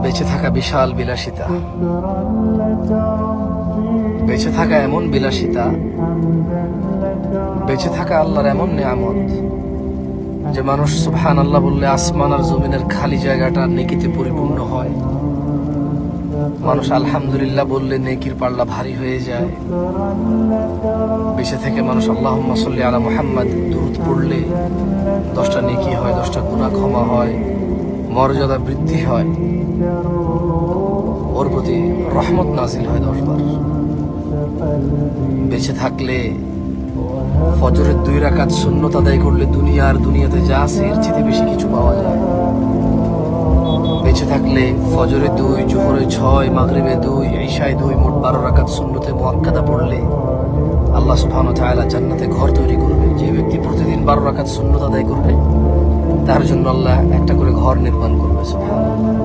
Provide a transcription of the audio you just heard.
বেঁচে থাকা বিশাল বিলাসিতা, বেঁচে থাকা এমন বিলাসিতা, বেঁচে থাকা আল্লাহর এমন নিয়ামত যে মানুষ সুবহানাল্লাহ বললে আসমান আর জমিনের খালি জায়গাটা নেকিতে পরিপূর্ণ হয়। মানুষ আলহামদুলিল্লাহ বললে নেকির পাল্লা ভারী হয়ে যায়। বেঁচে থেকে মানুষ আল্লাহুম্মা সাল্লি আলা মুহাম্মাদ দুরূদ পড়লে 10টা নেকি হয়, 10টা গুনাহ ক্ষমা হয়, মর্যাদা বৃদ্ধি হয়, ওর প্রতি রহমত নাজিল হয় 10 বার। বেঁচে থাকলে ফজরের 2 রাকাত সুন্নত আদায় করলে দুনিয়াতে যা আছে এর চেয়ে বেশি কিছু পাওয়া যায়। বেঁচে থাকলে ফজরে 2, জোহরে 6, মাগরিবে 2, ইশায় 2, মোট 12 রাকাত সুন্নতে মুআক্কাদা পড়লে আল্লাহ সুবহানাহু ওয়া তাআলা জান্নাতে ঘর তৈরি করবে। যে ব্যক্তি প্রতিদিন 12 রাকাত সুন্নত আদায় করবে তার জন্য আল্লাহ একটা করে ঘর নির্মাণ করবে। সুবহানাল্লাহ।